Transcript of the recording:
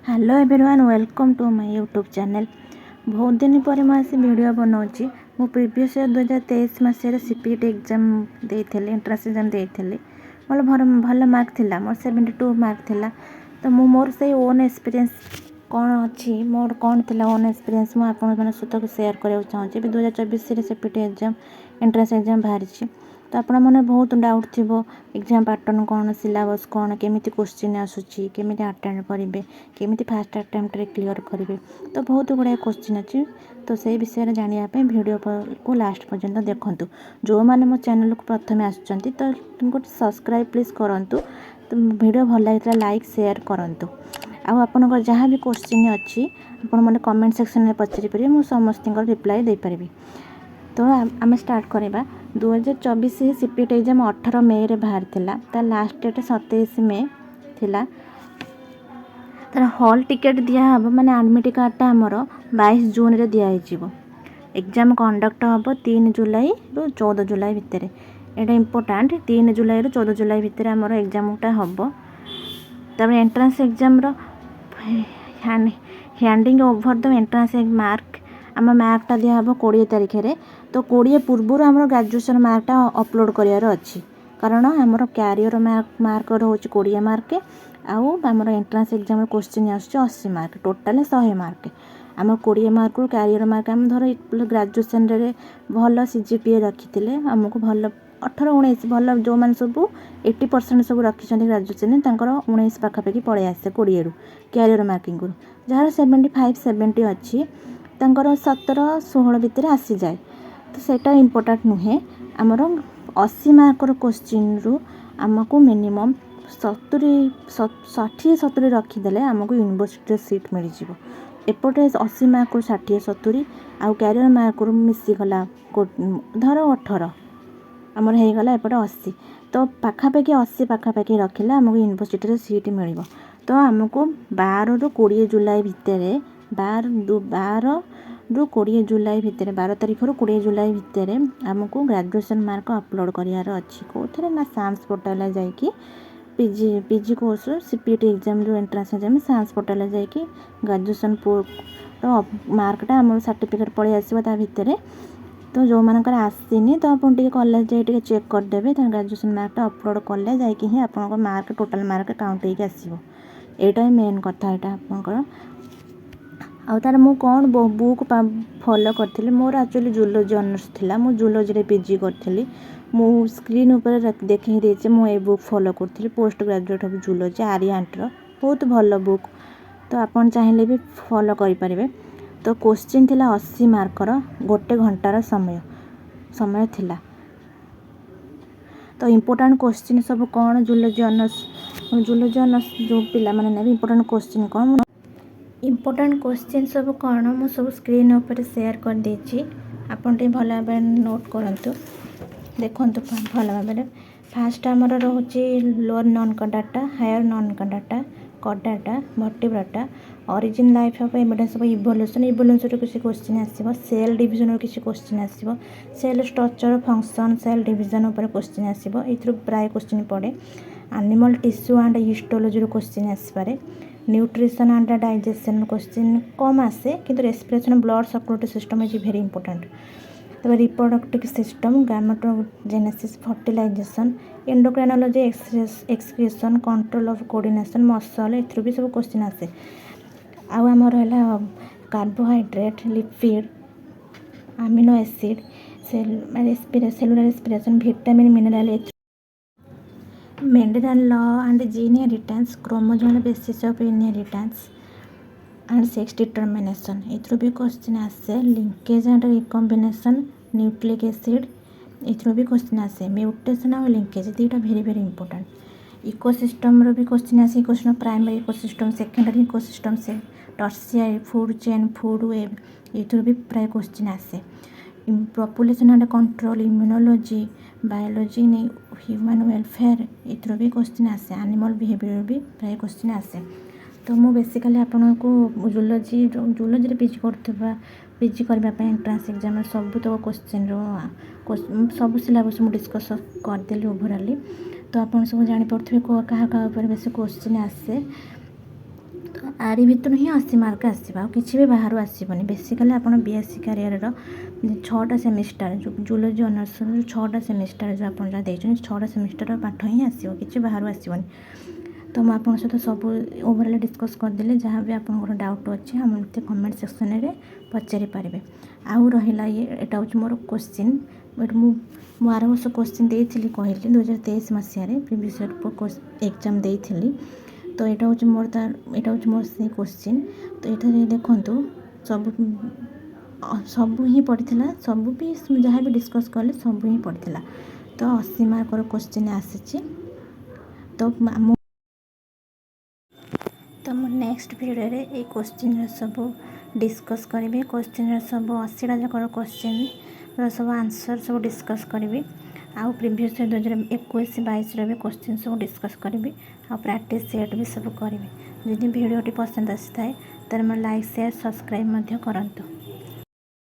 Hello everyone, welcome to my YouTube channel. बहुत दिन पर मुझे वीडियो बनाऊँगी। मो प्रीवियस ईयर 2023 मसीह सीपीटी एग्जाम देइथिले, एंट्रेंस एग्जाम देइथिले। मोर भल मार्क थिला, मोर 72 मार्क थिला। तो मोर से ओन एक्सपीरियंस कौन अच्छी, मोर कौन थिला ओन एक्सपीरियंस मु आपन मन सहित शेयर करबा चाहूँगी। 2024 सीपीटी एग्जाम एंट्रेंस एग्जाम बाहरी। तो आपण मैंने बहुत डाउट थी एग्जाम पैटर्न कौन, सिलेबस कौन, केमी क्वेश्चन आसूची, केमी अटेंड करेंगे, केमी फास्ट अटेम्प्ट क्लियर करेंगे। तो बहुत गुड़ाए क्वेश्चन अच्छी। तो से विषय जानापी वीडियो को लास्ट पर्यंत देखूँ। जो मैंने मो चैनल को प्रथम आसुँच तो गोटे सब्सक्राइब प्लीज करूँ। तो वीडियो भल लगी लाइक शेयर करूँ। आपंकर जहाँ भी क्वेश्चन अच्छी मैंने कमेंट सेक्शन में पचारि पारे, मुझे समस्त रिप्लाई दे पारि। तो आम स्टार्ट करवा। 2024 सीपीटी एग्जाम 18 मई रे बाहर थिला। तार लास्ट डेट 27 मई थिला। तार हॉल टिकेट दिया हम माने एडमिट कार्डटा आमर 22 जून रे दिया हो। एग्जाम कंडक्ट हम 3 जुलाई रु 14 जुलाई भितर। एटा इम्पोर्टाट, 3 जुलाई रु 14 जुलाई भितर आमर एग्जामटा हम। तब एंट्रेंस एग्जाम रो handing over the entrance mark आम मार्कटा दिया हम 20 तारिख रे। तो 20 पूर्व आम ग्रेजुएशन मार्कटा अपलोड करार अच्छी, कारण आमर क्यारियर मार्क रोचे 20 मार्क आमर एंट्रेंस एग्जाम क्वेश्चन आस 80 मार्क, टोटाल 100 मार्क। आम 20 मार्क रु क्यारियर मार्क आम धर ग्रेजुएशन रे भल सीजीपीए रखी आमको भल 18-19 भल जो मैंने सब 80% सब रखी ग्रेजुएशन 19 पाखापाखि पड़े आसे 20 रु क्यारियर मार्किंग रु। जार 75-70 अच्छी 17-16 भितर आसी जाए। तो सेटा इम्पोर्टाट नुहे। आमर 80 मार्क क्वेश्चन रु आमको मिनिमम 60-70 रखीदे आमको यूनिवर्सिटी सीट मिल जाए। एपटे 80 मार्क 60-70 आउ क्यारियर मार्क मिसीगला धर 18 आमर होगला एपटे 80। तो पाखापाखि 80 पाखापाखि रखिले आमको यूनिवर्सिटी सीट मिल। तो आमको 12 रु 20 जुलाई भितर 12 रु 20 जुलाई भितर 12 तारिख रु 20 जुलाई भितर आमको ग्रेजुएशन मार्क अपलोड करार अच्छी। कौन ना साम्स पोर्टाल जाकि पीजी कोर्स सीपीटी एग्जाम जो एंट्रेंस एग्जाम साम्स पोर्टाल जाकि ग्रेजुएशन मार्कटा आम सर्टिफिकेट पड़े आसो भितर। तो जो मानकर आसीनी तो आप कॉलेज जाए चेक करदे। ग्रेजुएशन मार्कटा अपलोड कले जाकि आप मार्क टोटाल मार्क काउंट होकर आसो। यहाँ मेन कथा यहाँ आपंकर आउ तार मु कौन बुक फॉलो करी। मोर एक्चुअली जूलोजी ऑनर्स थिला, मु जूलोजी पीजी करी। मु स्क्रीन ऊपर देखी देचे मु ए बुक फॉलो करी पोस्ट ग्रेजुएट ऑफ जूलोजी आर्यांटर, बहुत भल बुक। तो आपन चाहिए भी फॉलो करें। तो क्वेश्चन थिला 80 मार्कर, गोटे घंटार समय थिला। तो इम्पोर्टेंट क्वेश्चन सब कौन जूलोजी ऑनर्स जो पिला माने ने इम्पोर्टेंट क्वेश्चन कौन, इम्पोर्टेंट क्वेश्चन सब कौन मु सब स्क्रीन ऊपर शेयर कर देछि। आपन टे भल भाव नोट करंतु, देखंतु भल भाव। फास्ट आमर रोचे लोअर नॉन कंडक्टा, हायर नॉन कंडक्टा, कडाटा, vertebrata, origin life of evidence of evolution किसी क्वेश्चन आसीबो। सेल डिवीजन किसी क्वेश्चन आसीबो। Cell structure function cell division ऊपर क्वेश्चन आसीबो। एथरो प्राय क्वेश्चन पड़े। Animal tissue and histology question आसपारे। न्यूट्रिशन एंड डाइजेशन क्वेश्चन कम आसे, किंतु respiration blood circulatory system is very important. तब reproductive system, gametogenesis, fertilisation, endocrinology, excretion, control of coordination, muscle एथरो भी सब क्वेश्चन आसे। आउ आमर है carbohydrate, lipid, amino acid, cellular respiration, vitamin, mineral, Mendelian law and gene inheritance, chromosomal basis of inheritance and sex determination एथरो भी question आसे। Linkage and recombination, nucleic acid एथरो भी क्वेश्चन आसे। म्यूटेशन और लिंकेज दुटा वेरी वेरी इंपोर्टेंट। इकोसिस्टम रो भी क्वेश्चन आसे। Ecosystem primary ecosystem, secondary ecosystem से tertiary food chain, food web एथरो भी प्राय क्वेश्चन आसे। Population and control, immunology, biology, human welfare एथरो भी क्वेश्चन आसे। एनिमल बिहेवियर भी प्राय क्वेश्चन आसे। तो मु बेसिकली आपको जूलोजी पीजी करने एंट्रेंस एग्जाम सब तो क्वेश्चन सब सिलेबस मुझे डिस्कस करदेली ओभराली। तो आप सब जापे क्या बेस क्वेश्चन आसे। तो आरी भितर ही 80 मार्क आसो आ कि भी बाहर आसबनी। बेसिकाली आप बीएससी क्यारियर 6टा सेमिस्टर जो जूलोजी ऑनर्स 6टा सेमिस्टर जो आप 6टा सेमिस्टर पाठ ही आसो कि बाहर आसबनी। तो मुझे आपन सहित सब ओवरऑल डिस्कस करदेली जहाँ भी आप डाउट अच्छे हम मत कमेंट सेक्शन में पचारि पारे। आउ रहा ये यहाँ हूँ मोर क्वेश्चन मु आर वर्ष क्वेश्चन देती कहली 2023 मसीह प्रीवियस एग्जाम देती। तो यहाँ हूँ मोर मोर से क्वेश्चन। तो ये देखूँ सब सब ही पड़ता सब भी जहाँ भी डिस्कस कले सब ही पड़ता। तो 80 मार्क क्वेश्चन आसी। तो मु नेक्स्ट वीडियो रे ये क्वेश्चन सब डिस्कस करी। क्वेश्चन सब 80टा जाक क्वेश्चन सब आंसर सब डिस्कस करी। आउ प्रीवियस 2021-22 भी क्वेश्चन सब डिस्कस करी। आ प्रैक्टिस सेट भी सब करी। जदि वीडियोटी पसंद आसी थाए तो लाइक शेयर सब्सक्राइब करंतु।